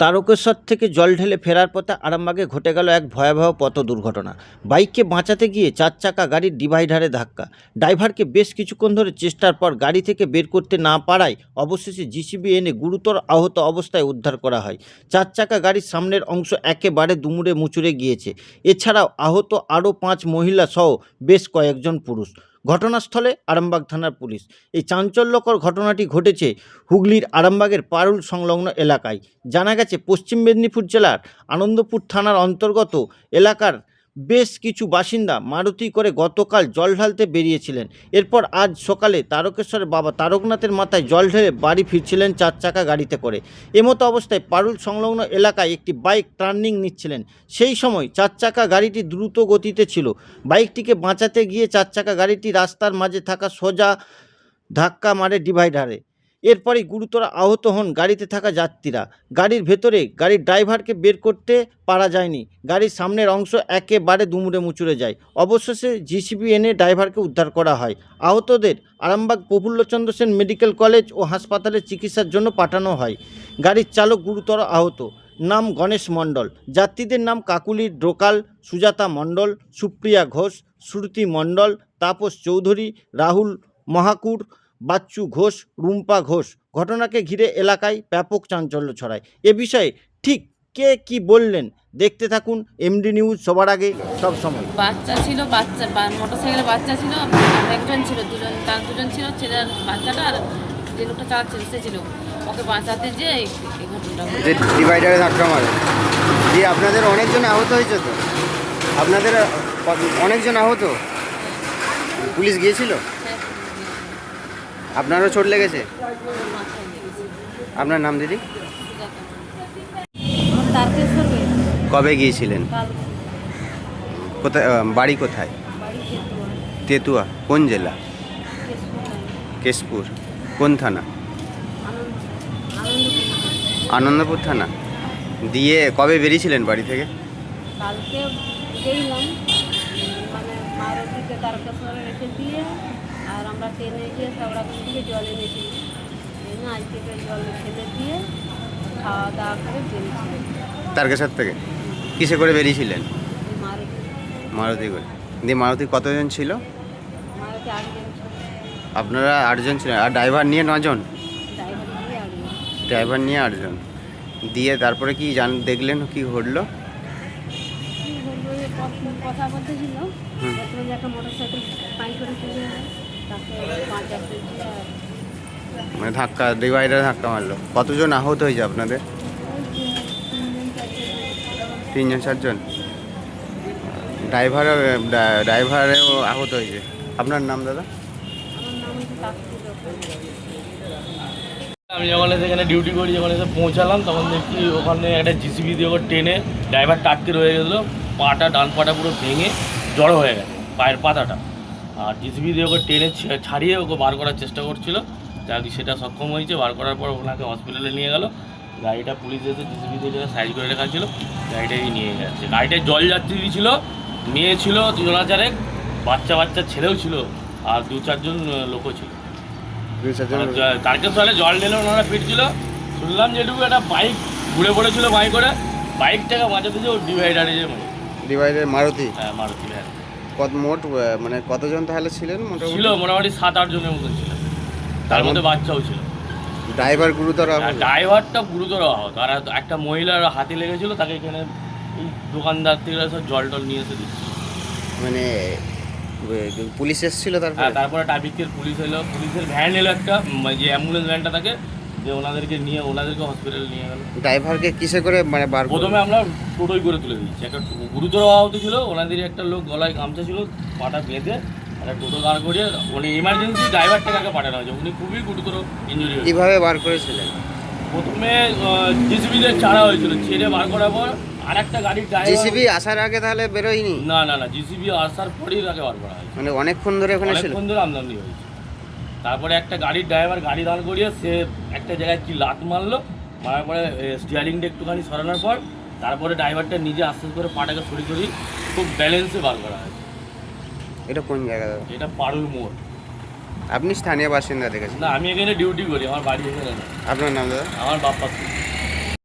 তারকেশ্বর থেকে জল ঢেলে ফেরার পথে আরামবাগে ঘটে গেল এক ভয়াবহ পথ দুর্ঘটনা। বাইককে বাঁচাতে গিয়ে চার চাকা গাড়ির ডিভাইডারে ধাক্কা। ড্রাইভারকে বেশ কিছুক্ষণ ধরে চেষ্টার পর গাড়ি থেকে বের করতে না পারায় অবশেষে জিসিবি এনে গুরুতর আহত অবস্থায় উদ্ধার করা হয়। চার চাকা গাড়ির সামনের অংশ একেবারে দুমড়ে মুচড়ে গিয়েছে। এছাড়াও আহত আরও 5 মহিলা সহ বেশ কয়েকজন পুরুষ। ঘটনাস্থলে আরামবাগ থানার পুলিশ। এই চাঞ্চল্যকর ঘটনাটি ঘটেছে হুগলির আরামবাগের পারুল সংলগ্ন এলাকায়। জানা গেছে পশ্চিম মেদিনীপুর জেলার আনন্দপুর থানার অন্তর্গত এলাকার বেশ কিছু বাসিন্দা মারুতি করে গতকাল জল ঢালতে বেরিয়েছিলেন। এরপর আজ সকালে তারকেশ্বরের বাবা তারকনাথের মাথায় জল ঢেলে বাড়ি ফিরছিলেন চার চাকা গাড়িতে করে। এমতো অবস্থায় পারুল সংলগ্ন এলাকায় একটি বাইক টার্নিং নিচ্ছিলেন। সেই সময় চার চাকা গাড়িটি দ্রুত গতিতে ছিল। বাইকটিকে বাঁচাতে গিয়ে চার চাকা গাড়িটি রাস্তার মাঝে থাকা সোজা ধাক্কা মারে ডিভাইডারে। এরপরেই গুরুতর আহত হন গাড়িতে থাকা যাত্রীরা। গাড়ির ভেতরে গাড়ির ড্রাইভারকে বের করতে পারা যায়নি। গাড়ির সামনের অংশ একেবারে দুমড়ে মুচড়ে যায়। অবশেষে জিসিবি এনে ড্রাইভারকে উদ্ধার করা হয়। আহতদের আরামবাগ প্রফুল্লচন্দ্র সেন মেডিকেল কলেজ ও হাসপাতালে চিকিৎসার জন্য পাঠানো হয়। গাড়ির চালক গুরুতর আহত। নাম গণেশ মণ্ডল। যাত্রীদের নাম কাকুলি ডোকাল, সুজাতা মণ্ডল, সুপ্রিয়া ঘোষ, শ্রুতি মণ্ডল, তাপস চৌধুরী, রাহুল মহাকুর, বাচ্চু ঘোষ, রুম্পা ঘোষ। ঘটনাকে ঘিরে এলাকায় ব্যাপক চাঞ্চল্য ছড়ায়। এ বিষয়ে ঠিক কে কি বললেন দেখতে থাকুন এমডি নিউজ সবার আগে সব সময়। বাচ্চা ছিল, মোটরসাইকেলে বাচ্চা ছিল, একজন ছিল, দুজন ছিল, ছেলের বাচ্চাটা আর যে লোকটা চালাচ্ছিল সে ছিল। ওকে বাঁচাতে যে এই ঘটনাটা যে ডিভাইডারে ধাক্কা মারে দিয়ে আপনাদের অনেকজন আহত হয়েছে। তো আপনাদের অনেকজন আহত, পুলিশ গিয়েছিল, আপনারও চোট লেগেছে। আপনার নাম দিদি? কবে গিয়েছিলেন? কোথায় বাড়ি? কোথায়? তেতুয়া। কোন জেলা? কেশপুর। কোন থানা? আনন্দপুর থানা। দিয়ে কবে বেরিয়েছিলেন বাড়ি থেকে? কালকে গেলাম, মানে মারুতিকে তারকেশ্বরে রেখে দিয়ে আর আমরা ট্রেনে গিয়ে সাবড়াখান থেকে জল এনেছি। এনে আজ থেকে জল ফেলে দিয়ে খাওয়া দাওয়া করে বেরিয়েছিলাম। তারকেশ্বর থেকে কিসে করে বেরিয়েছিলেন? মারুতি। মারুতি করে। দিয়ে মারুতি কতজন ছিল? মারুতি 8 জন ছিল। আপনারা 8 জন ছিলেন আর ড্রাইভার নিয়ে 9 জন? ড্রাইভার দিয়ে 8 জন। ড্রাইভার নিয়ে 8 জন। দিয়ে তারপরে কি দেখলেন, কি ঘটলো? কী বলবো, কথা বলতেছিল, প্রথমে যে একটা মোটরসাইকেল পাই করে চলে যায়, তাকে বাঁচাতে গিয়ে আর মানে ধাক্কা, ডিভাইডারে ধাক্কা মারলো। কতজন আহত হয়েছে আপনাদের? ওই 3 জন 4 জন। 3 জন 4 জন। ড্রাইভারেও আহত হয়েছে। আপনার নাম দাদা? আমার নাম হচ্ছে কাকুলি ডোকাল। আমি যখন সেখানে ডিউটি করি, যখন এসে পৌঁছালাম তখন দেখছি ওখানে একটা জিসিবি দিয়ে ওকে টেনে ড্রাইভার টাটকে রয়ে গেছিলো। পাটা, ডান পাটা পুরো ভেঙে জড়ো হয়ে গেছে, পায়ের পাতাটা। আর জিসিবি দিয়ে ওকে টেনে ছাড়িয়ে ওকে বার করার চেষ্টা করছিল। যাক সেটা সক্ষম হয়েছে। বার করার পর ওনাকে হসপিটালে নিয়ে গেল। গাড়িটা পুলিশ এসে জিসিবি দিয়ে যেটা সাইজ করে রেখা ছিল গাড়িটাই নিয়ে যাচ্ছে। গাড়িটায় জল যাত্রী ছিল, মেয়ে ছিল 2 চারেক, বাচ্চা ছেলেও ছিল, আর 2-4 জন লোকও ছিল। তারকেশ্বরে জল ঢেলে ওনারা ফিরছিল। শুনলাম যেটুকু একটা বাইক ঘুরে পড়েছিল, করে বাইকটাকে বাঁচাতে যে ও ডিভাইডারে যে ডিভাইডার মারুতি? হ্যাঁ, মারুতি ভ্যান। মোট মানে কতজন তাহলে ছিলেন? ছিল মোটামুটি 7-8 জনের মতন ছিল, তার মধ্যে বাচ্চাও ছিল। ড্রাইভার গুরুতর আহত? ড্রাইভারটা গুরুতর আহত। আর একটা মহিলার হাতে লেগেছিল, তাকে এখানে এই দোকানদার থেকে সব জল টল নিয়ে এসে দিচ্ছিল। মানে পুলিশ এসেছিল তারপরে? হ্যাঁ, তারপরে ট্রাফিকের পুলিশ এলো, পুলিশের ভ্যান এলো একটা, যে অ্যাম্বুলেন্স ভ্যানটা থাকে, যে ওনাদেরকে হসপিটালে নিয়ে গেল। ড্রাইভারকে কিসে করে মানে বার? প্রথমে আমরা টোটোই করে তুলে দিচ্ছি। একটা গুরুতর আহত ছিল, ওনাদেরই একটা লোক গলায় গামছা ছিল, পাটা বেঁধে একটা টোটো দাঁড় করিয়ে উনি ইমার্জেন্সি ড্রাইভারটাকে আগে পাঠানো হয়েছে। উনি খুবই গুরুতর ইঞ্জুরি হয়েছে। কীভাবে বার করেছিলেন? প্রথমে জিসিবিতে ছাড়া হয়েছিল, ছেড়ে বার করার পর আর একটা গাড়ির জিসিবি আসার আগে তাহলে বেরোয়নি? না, জিসিবি আসার পরেই তাকে বার করা হয়েছে। মানে অনেকক্ষণ ধরে ওখানে ছিল? অনেকক্ষণ ধরে আমদানি হয়েছে। তারপরে একটা গাড়ির ড্রাইভার গাড়ি দাঁড় করিয়ে সে একটা জায়গায় কি লাত মারলো, মারার পরে স্টিয়ারিংটা একটুখানি সরানোর পর তারপরে ড্রাইভারটা নিজে আস্তে করে পাটাকে সরি খুব ব্যালেন্সে বার করা হয়েছে। এটা কোন জায়গা দাদা? এটা পারুল মোড়। আপনি স্থানীয় বাসিন্দা দেখেছেন? না, আমি এখানে ডিউটি করি, আমার বাড়ি এখানে না। আপনার নাম দাদা? আমার বাপ্পা।